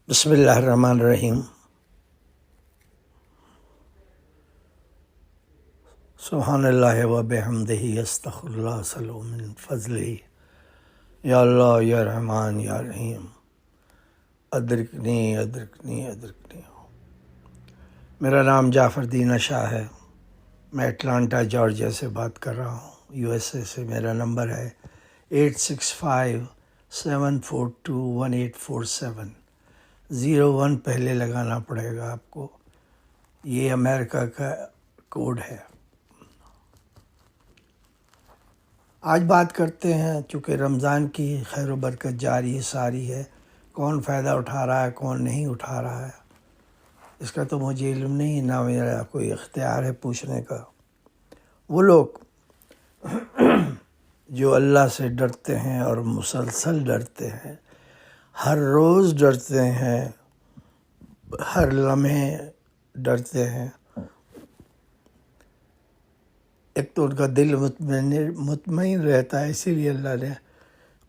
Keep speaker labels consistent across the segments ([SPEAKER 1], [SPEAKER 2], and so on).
[SPEAKER 1] بسم اللہ الرحمن الرحیم۔ سبحان اللہ و بحمدہ، استغفر اللہ صلو من فضلہ، یا اللہ یا رحمان یا رحیم، ادرکنی ادرکنی ادرکنی۔ میرا نام جعفر دین شاہ ہے، میں اٹلانٹا جارجیا سے بات کر رہا ہوں، USA سے۔ میرا نمبر ہے 8657421847۔ 01 پہلے لگانا پڑے گا آپ کو، یہ امریکہ کا کوڈ ہے۔ آج بات کرتے ہیں، چونکہ رمضان کی خیر و برکت جاری ساری ہے، کون فائدہ اٹھا رہا ہے کون نہیں اٹھا رہا ہے اس کا تو مجھے علم نہیں، نہ میرا کوئی اختیار ہے پوچھنے کا۔ وہ لوگ جو اللہ سے ڈرتے ہیں اور مسلسل ڈرتے ہیں، ہر روز ڈرتے ہیں، ہر لمحے ڈرتے ہیں، ایک تو ان کا دل مطمئن رہتا ہے، اسی لیے اللہ نے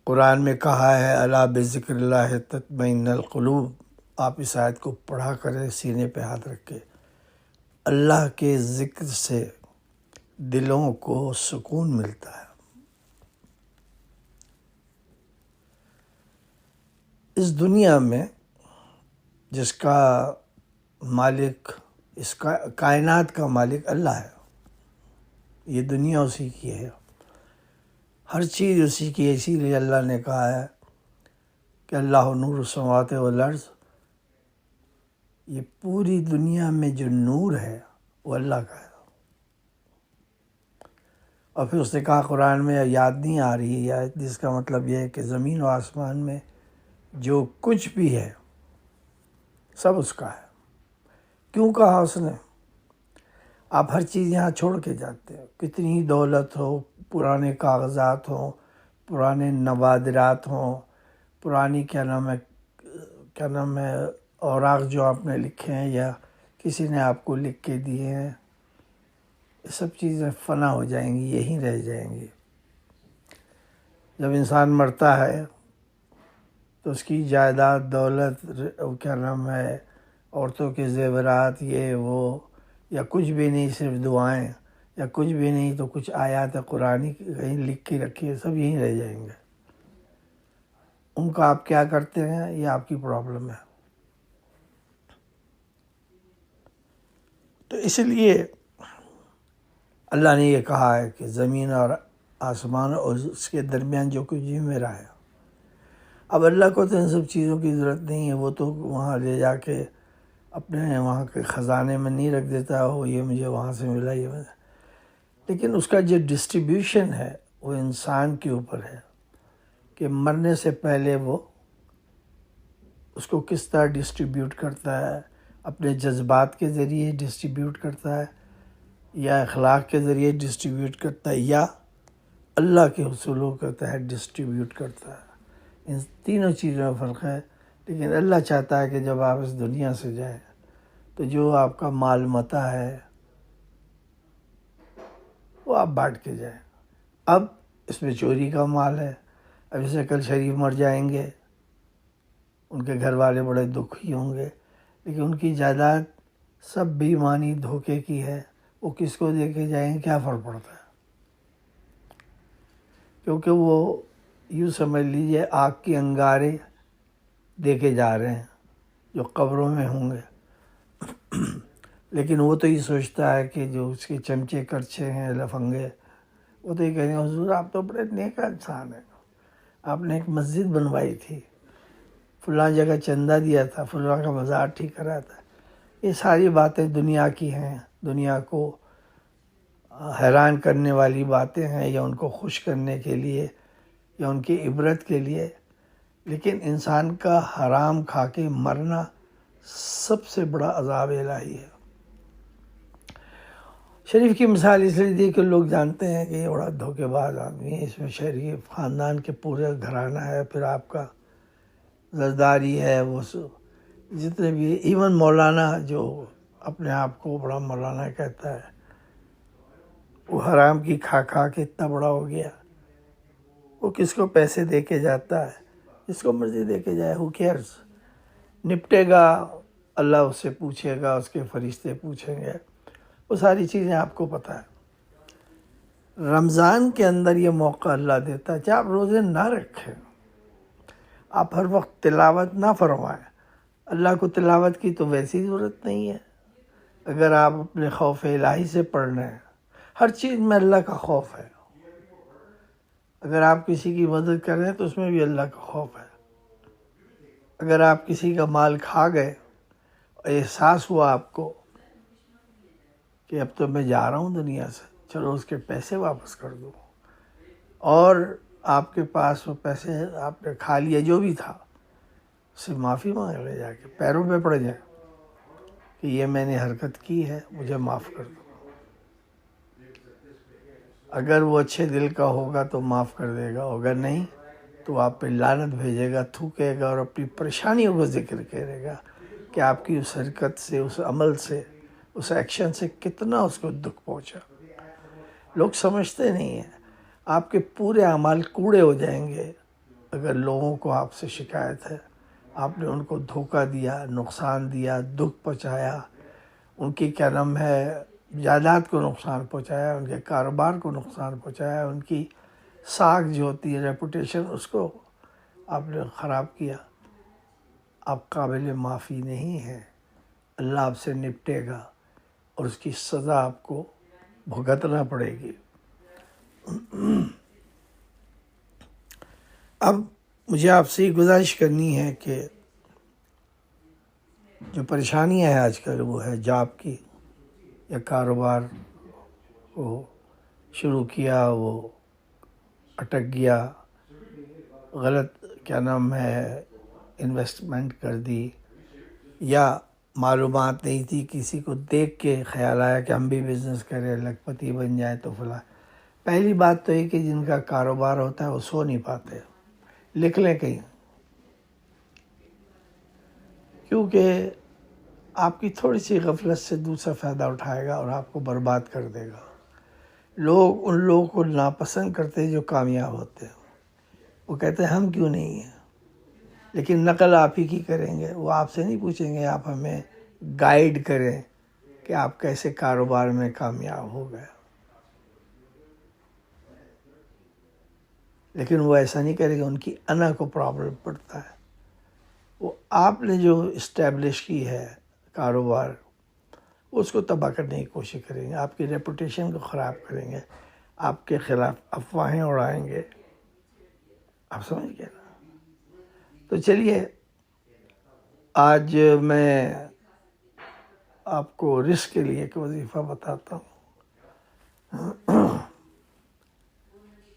[SPEAKER 1] قرآن میں کہا ہے الا بذکر اللہ تطمئن القلوب۔ آپ اس آیت کو پڑھا کریں سینے پہ ہاتھ رکھ کے۔ اللہ کے ذکر سے دلوں کو سکون ملتا ہے۔ اس دنیا میں جس کا مالک، اس کائنات کا مالک اللہ ہے، یہ دنیا اسی کی ہے، ہر چیز اسی کی ہے۔ اسی لیے اللہ نے کہا ہے کہ اللہ نور السماوات والارض، یہ پوری دنیا میں جو نور ہے وہ اللہ کا ہے۔ اور پھر اس نے کہا قرآن میں، یاد نہیں آ رہی ہے، جس کا مطلب یہ ہے کہ زمین و آسمان میں جو کچھ بھی ہے سب اس کا ہے۔ کیوں کہا اس نے؟ آپ ہر چیز یہاں چھوڑ کے جاتے ہیں، کتنی دولت ہو، پرانے کاغذات ہوں، پرانے نوادرات ہوں، پرانی کیا نام ہے اوراق جو آپ نے لکھے ہیں یا کسی نے آپ کو لکھ کے دیے ہیں، یہ سب چیزیں فنا ہو جائیں گی، یہیں رہ جائیں گی۔ جب انسان مرتا ہے تو اس کی جائیداد، دولت، عورتوں کے زیورات، یہ وہ، یا کچھ بھی نہیں، صرف دعائیں، یا کچھ بھی نہیں تو کچھ آیات قرآنی کہیں لکھ کے رکھی ہے، سب یہیں رہ جائیں گے۔ ان کا آپ کیا کرتے ہیں یہ آپ کی پرابلم ہے۔ تو اس لیے اللہ نے یہ کہا ہے کہ زمین اور آسمان اور اس کے درمیان جو کچھ بھی میرا ہے۔ اب اللہ کو تو ان سب چیزوں کی ضرورت نہیں ہے، وہ تو وہاں لے جا کے اپنے وہاں کے خزانے میں نہیں رکھ دیتا ہو، یہ مجھے وہاں سے ملا، یہ مجھے، لیکن اس کا جو ڈسٹریبیوشن ہے وہ انسان کے اوپر ہے کہ مرنے سے پہلے وہ اس کو کس طرح ڈسٹریبیوٹ کرتا ہے، اپنے جذبات کے ذریعے ڈسٹریبیوٹ کرتا ہے، یا اخلاق کے ذریعے ڈسٹریبیوٹ کرتا ہے، یا اللہ کے حصولوں کے تحت ڈسٹریبیوٹ کرتا ہے۔ ان تینوں چیزوں میں فرق ہے، لیکن اللہ چاہتا ہے کہ جب آپ اس دنیا سے جائیں تو جو آپ کا مال متاع ہے وہ آپ بانٹ کے جائیں۔ اب اس میں چوری کا مال ہے، اب اسے کل شریف مر جائیں گے، ان کے گھر والے بڑے دکھی ہوں گے، لیکن ان کی جائیداد سب بےایمانی دھوکے کی ہے، وہ کس کو دے کے جائیں گے، کیا فرق پڑتا ہے؟ کیونکہ وہ یوں سمجھ لیجیے آگ کے انگارے دے کے جا رہے ہیں جو قبروں میں ہوں گے۔ لیکن وہ تو یہ سوچتا ہے کہ جو اس کے چمچے کرچے ہیں، لفنگے، وہ تو یہ کہیں گے حضور آپ تو بڑے نیک انسان ہیں، آپ نے ایک مسجد بنوائی تھی، فلاں جگہ چندہ دیا تھا، فلاں کا مزار ٹھیک کرا تھا۔ یہ ساری باتیں دنیا کی ہیں، دنیا کو حیران کرنے والی باتیں ہیں، یا ان کو خوش کرنے کے لیے، یا ان کی عبرت کے لیے۔ لیکن انسان کا حرام کھا کے مرنا سب سے بڑا عذاب الہی ہے۔ شریف کی مثال اس لیے دی کہ لوگ جانتے ہیں کہ یہ بڑا دھوکے باز آدمی ہے، اس میں شریف خاندان کے پورے گھرانہ ہے، پھر آپ کا زرداری ہے، وہ جتنے بھی، ایون مولانا جو اپنے آپ کو بڑا مولانا کہتا ہے، وہ حرام کی کھا کھا کے اتنا بڑا ہو گیا، وہ کس کو پیسے دے کے جاتا ہے، جس کو مرضی دے کے جائے، ہو کیئرس، نپٹے گا، اللہ اس سے پوچھے گا، اس کے فرشتے پوچھیں گے، وہ ساری چیزیں آپ کو پتہ ہے۔ رمضان کے اندر یہ موقع اللہ دیتا ہے، چاہے آپ روزے نہ رکھیں، آپ ہر وقت تلاوت نہ فرمائیں، اللہ کو تلاوت کی تو ویسی ضرورت نہیں ہے۔ اگر آپ اپنے خوف الہی سے پڑھ رہے ہیں، ہر چیز میں اللہ کا خوف ہے۔ اگر آپ کسی کی مدد کر رہے ہیں تو اس میں بھی اللہ کا خوف ہے۔ اگر آپ کسی کا مال کھا گئے، احساس ہوا آپ کو کہ اب تو میں جا رہا ہوں دنیا سے، چلو اس کے پیسے واپس کر دو، اور آپ کے پاس وہ پیسے آپ نے کھا لیا جو بھی تھا، اس سے معافی مانگ لے، جا کے پیروں پہ پڑ جائے کہ یہ میں نے حرکت کی ہے، مجھے معاف کر دو۔ اگر وہ اچھے دل کا ہوگا تو معاف کر دے گا، اگر نہیں تو آپ پہ لعنت بھیجے گا، تھوکے گا، اور اپنی پریشانیوں کو ذکر کرے گا کہ آپ کی اس حرکت سے، اس عمل سے، اس ایکشن سے کتنا اس کو دکھ پہنچا۔ لوگ سمجھتے نہیں ہیں، آپ کے پورے اعمال کوڑے ہو جائیں گے اگر لوگوں کو آپ سے شکایت ہے، آپ نے ان کو دھوکہ دیا، نقصان دیا، دکھ پہنچایا، ان کی کیا نام ہے جائیداد کو نقصان پہنچایا، ان کے کاروبار کو نقصان پہنچایا، ان کی ساکھ جو ہوتی ہے، ریپوٹیشن، اس کو آپ نے خراب کیا۔ آپ قابل معافی نہیں ہیں، اللہ آپ سے نپٹے گا اور اس کی سزا آپ کو بھگتنا پڑے گی۔ اب مجھے آپ سے یہ گزارش کرنی ہے کہ جو پریشانیاں ہیں آج کل، وہ ہے جاب کی، یا کاروبار کو شروع کیا وہ اٹک گیا، غلط کیا نام ہے انویسٹمنٹ کر دی، یا معلومات نہیں تھی، کسی کو دیکھ کے خیال آیا کہ ہم بھی بزنس کریں، لکھ پتی بن جائیں تو فلاں۔ پہلی بات تو یہ کہ جن کا کاروبار ہوتا ہے وہ سو نہیں پاتے، لکھ لیں کہیں، کیونکہ آپ کی تھوڑی سی غفلت سے دوسرا فائدہ اٹھائے گا اور آپ کو برباد کر دے گا۔ لوگ ان لوگوں کو ناپسند کرتے ہیں جو کامیاب ہوتے ہیں، وہ کہتے ہیں ہم کیوں نہیں ہیں، لیکن نقل آپ ہی کی کریں گے، وہ آپ سے نہیں پوچھیں گے آپ ہمیں گائیڈ کریں کہ آپ کیسے کاروبار میں کامیاب ہو گئے، لیکن وہ ایسا نہیں کرے گا، ان کی انا کو پرابلم پڑتا ہے۔ وہ آپ نے جو اسٹیبلش کی ہے کاروبار، اس کو تباہ کرنے کی کوشش کریں گے، آپ کی ریپوٹیشن کو خراب کریں گے، آپ کے خلاف افواہیں اڑائیں گے، آپ سمجھ گئے نا؟ تو چلیے آج میں آپ کو رزق کے لیے ایک وظیفہ بتاتا ہوں۔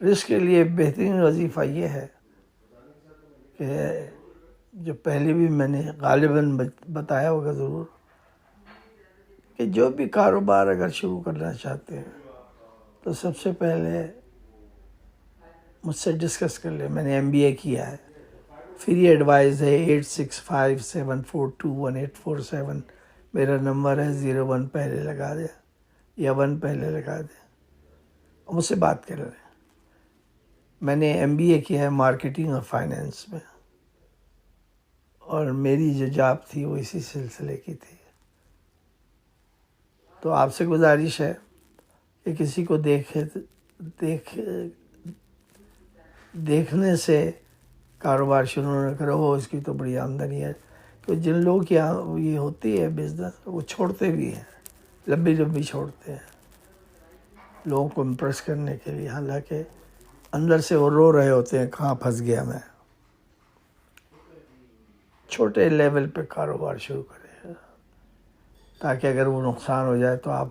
[SPEAKER 1] رزق کے لیے بہترین وظیفہ یہ ہے کہ جو پہلے بھی میں نے غالباً بتایا ہوگا ضرور، کہ جو بھی کاروبار اگر شروع کرنا چاہتے ہیں تو سب سے پہلے مجھ سے ڈسکس کر لیں۔ میں نے MBA کیا ہے، فری ایڈوائز ہے، 8657421847 میرا نمبر ہے، 01 پہلے لگا دیں یا 1 پہلے لگا دیں اور مجھ سے بات کر لیں۔ میں نے MBA کیا ہے مارکیٹنگ اور فائنینس میں، اور میری جو جاب تھی وہ اسی سلسلے کی تھی۔ تو آپ سے گزارش ہے کہ کسی کو دیکھنے سے کاروبار شروع نہ کرو، ہو اس کی تو بڑی آمدنی ہے، تو جن لوگوں کی یہ ہوتی ہے بزنس، وہ چھوڑتے بھی ہیں، لمبی چھوڑتے ہیں لوگوں کو امپریس کرنے کے لیے، حالانکہ اندر سے وہ رو رہے ہوتے ہیں کہاں پھنس گیا میں۔ چھوٹے لیول پہ کاروبار شروع کریں تاکہ اگر وہ نقصان ہو جائے تو آپ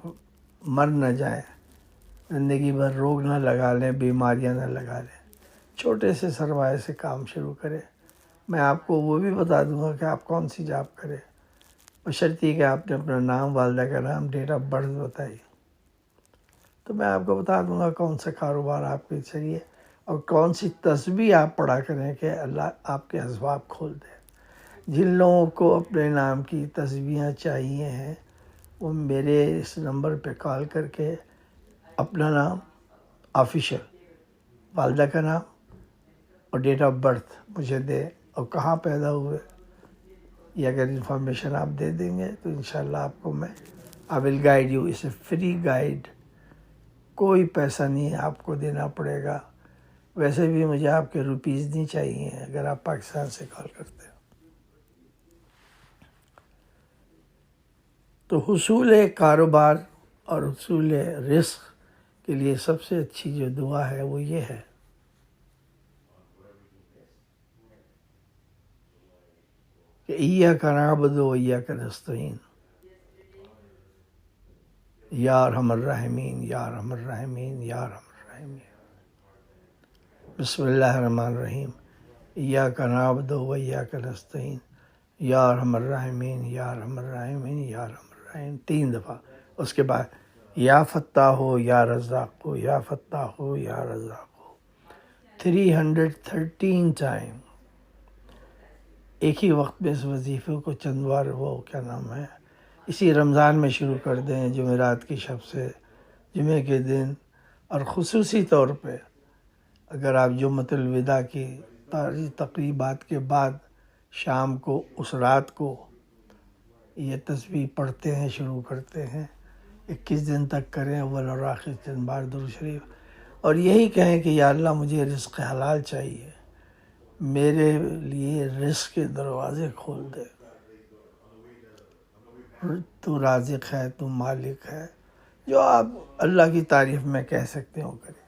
[SPEAKER 1] مر نہ جائیں، زندگی بھر روگ نہ لگا لیں، بیماریاں نہ لگا لیں۔ چھوٹے سے سرمایہ سے کام شروع کریں۔ میں آپ کو وہ بھی بتا دوں گا کہ آپ کون سی جاب کریں، بشرطیے کہ آپ نے اپنا نام، والدہ کا نام، ڈیٹ آف برتھ بتائی، تو میں آپ کو بتا دوں گا کون سا کاروبار آپ کے چاہیے اور کون سی تسبیح آپ پڑھا کریں کہ اللہ آپ کے اسباب کھول دے۔ جن لوگوں کو اپنے نام کی تسبیحاں چاہیے ہیں وہ میرے اس نمبر پہ کال کر کے اپنا نام آفیشیل، والدہ کا نام اور ڈیٹ آف برتھ مجھے دیں اور کہاں پیدا ہوئے، یہ اگر انفارمیشن آپ دے دیں گے تو انشاءاللہ آپ کو میں I will guide you. Is a free guide, کوئی پیسہ نہیں آپ کو دینا پڑے گا. ویسے بھی مجھے آپ کے روپیز نہیں چاہیے اگر آپ پاکستان سے کال کرتے ہو. تو حصول کاروبار اور حصول رزق کے لیے سب سے اچھی جو دعا ہے وہ یہ ہے کہ ایاک نعبد و ایاک نستعین، یا ارحم الراحمین یا ارحم الراحمین یا ارحم الراحمین. بسم اللہ الرحمن الرحیم. ایاک نعبد و ایاک نستعین، یا ارحم الراحمین یا ارحم الراحمین یا ارحم الراحمین 3 دفعہ. اس کے بعد یا فتاح ہو یا رزاق ہو، یا فتاح ہو یا رزاق ہو 313 ٹائم. ایک ہی وقت میں اس وظیفے کو چند بار وہ کیا نام ہے اسی رمضان میں شروع کر دیں، جمعرات کی شب سے جمعے کے دن. اور خصوصی طور پہ اگر آپ جمعۃ الوداع کی تقریبات کے بعد شام کو اس رات کو یہ تسبیح پڑھتے ہیں، شروع کرتے ہیں، 21 دن تک کریں، اول اور آخر 3 بار درود شریف، اور یہی کہیں کہ یا اللہ مجھے رزق حلال چاہیے، میرے لیے رزق کے دروازے کھول دے، تو رازق ہے، تو مالک ہے، جو آپ اللہ کی تعریف میں کہہ سکتے ہو کریں.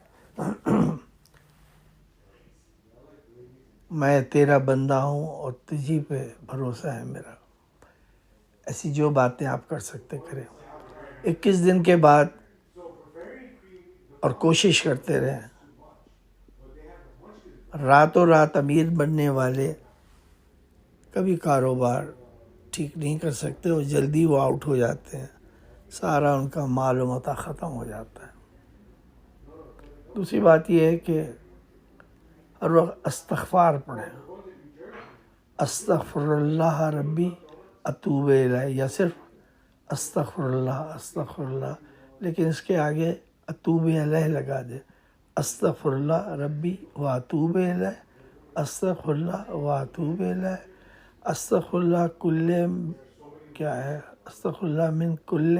[SPEAKER 1] میں تیرا بندہ ہوں اور تجھی پہ بھروسہ ہے میرا. ایسی جو باتیں آپ کر سکتے کریں. 21 دن کے بعد اور کوشش کرتے رہیں. راتوں رات امیر بننے والے کبھی کاروبار ٹھیک نہیں کر سکتے اور جلدی وہ آؤٹ ہو جاتے ہیں، سارا ان کا مال و متاع ختم ہو جاتا ہے. دوسری بات یہ ہے کہ ہر وقت استغفار پڑھیں. استغفر اللہ ربی اتوب الیہ، یا صرف استغفر اللہ، لیکن اس کے آگے اتوب الیہ لگا دے. استغفر اللہ ربی و اتوب الیہ، استغفر اللہ و اتوب الیہ، استغفر اللہ کل کیا ہے، استغفر اللہ من کل،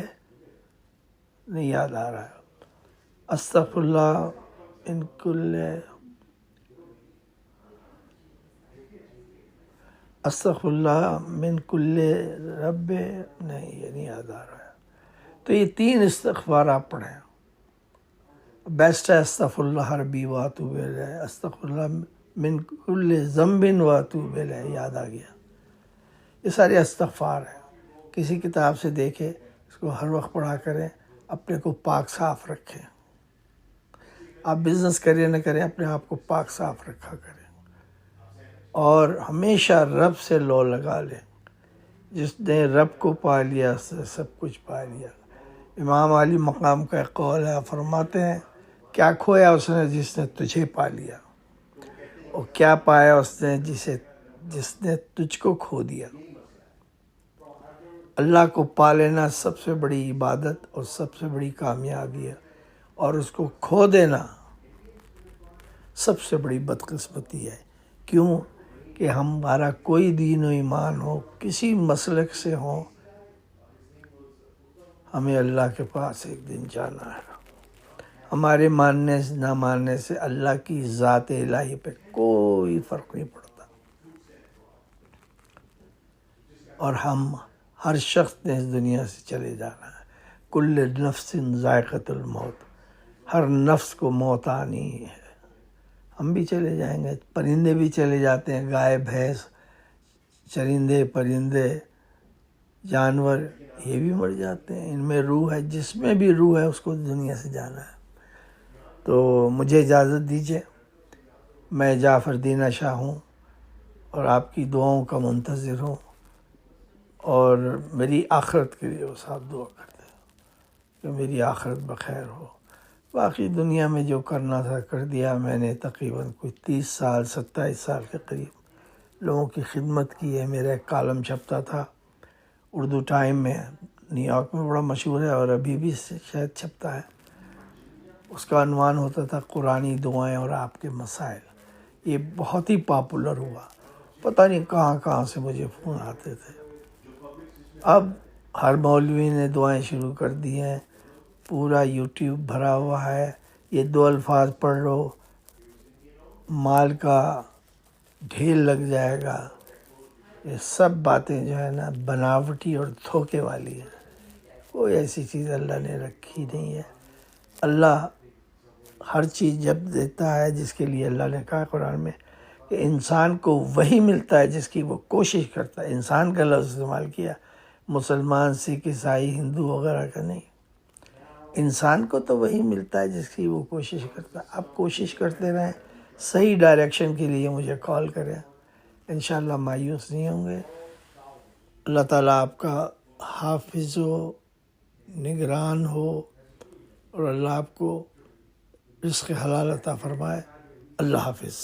[SPEAKER 1] نہیں یاد آ رہا ہے، استغفر اللہ من کل، استغفر اللہ من کل رب، نہیں یہ نہیں یاد آ رہا ہے. تو یہ 3 استغفار آپ پڑھیں. بیسٹ ہے استغفر اللہ ربی و اتوب الیہ، استغفر اللہ من کل ذنب و اتوب الیہ، یاد آ گیا. یہ سارے استغفار ہیں. کسی کتاب سے دیکھیں، اس کو ہر وقت پڑھا کریں، اپنے کو پاک صاف رکھیں. آپ بزنس کریں نہ کریں، اپنے آپ کو پاک صاف رکھا کریں، اور ہمیشہ رب سے لو لگا لیں. جس نے رب کو پا لیا اس نے سب کچھ پا لیا. امام علی مقام کا ایک قول ہے، فرماتے ہیں کیا کھویا اس نے جس نے تجھے پا لیا، اور کیا پایا اس نے جس نے تجھ کو کھو دیا. اللہ کو پا لینا سب سے بڑی عبادت اور سب سے بڑی کامیابی ہے، اور اس کو کھو دینا سب سے بڑی بدقسمتی ہے. کیوں کہ ہمارا کوئی دین و ایمان ہو، کسی مسلک سے ہو، ہمیں اللہ کے پاس ایک دن جانا ہے. ہمارے ماننے نہ ماننے سے اللہ کی ذات الہی پہ کوئی فرق نہیں پڑتا. اور ہر شخص نے اس دنیا سے چلے جانا ہے. کل نفس ذائقۃ الموت، ہر نفس کو موت آنی ہے. ہم بھی چلے جائیں گے، پرندے بھی چلے جاتے ہیں، گائے بھینس، چرندے پرندے جانور یہ بھی مر جاتے ہیں. ان میں روح ہے، جس میں بھی روح ہے اس کو دنیا سے جانا ہے. تو مجھے اجازت دیجیے، میں جعفر دینا شاہ ہوں اور آپ کی دعاؤں کا منتظر ہوں، اور میری آخرت کے لیے وہ صاحب دعا کرتے ہیں کہ میری آخرت بخیر ہو. باقی دنیا میں جو کرنا تھا کر دیا میں نے. تقریباً کوئی 30 سال 27 سال کے قریب لوگوں کی خدمت کی ہے. میرا ایک کالم چھپتا تھا اردو ٹائم میں، نیو یارک میں بڑا مشہور ہے، اور ابھی بھی شاید چھپتا ہے. اس کا عنوان ہوتا تھا قرآنی دعائیں اور آپ کے مسائل. یہ بہت ہی پاپولر ہوا، پتہ نہیں کہاں کہاں سے مجھے فون آتے تھے۔ اب ہر مولوی نے دعائیں شروع کر دی ہیں، پورا یوٹیوب بھرا ہوا ہے، یہ 2 الفاظ پڑھ لو مال کا ڈھیر لگ جائے گا۔ یہ سب باتیں جو ہے نا بناوٹی اور دھوکے والی ہیں، کوئی ایسی چیز اللہ نے رکھی نہیں ہے۔ اللہ ہر چیز جب دیتا ہے، جس کے لیے اللہ نے کہا قرآن میں کہ انسان کو وہی ملتا ہے جس کی وہ کوشش کرتا ہے۔ انسان کا لفظ استعمال کیا، مسلمان، سکھ، عیسائی، ہندو وغیرہ کا نہیں۔ انسان کو تو وہی ملتا ہے جس کی وہ کوشش کرتا ہے۔ آپ کوشش کرتے رہیں، صحیح ڈائریکشن کے لیے مجھے کال کریں، انشاءاللہ مایوس نہیں ہوں گے۔ اللہ تعالیٰ آپ کا حافظ ہو، نگران ہو، اور اللہ آپ کو رزق حلال عطا فرمائے۔ اللہ حافظ۔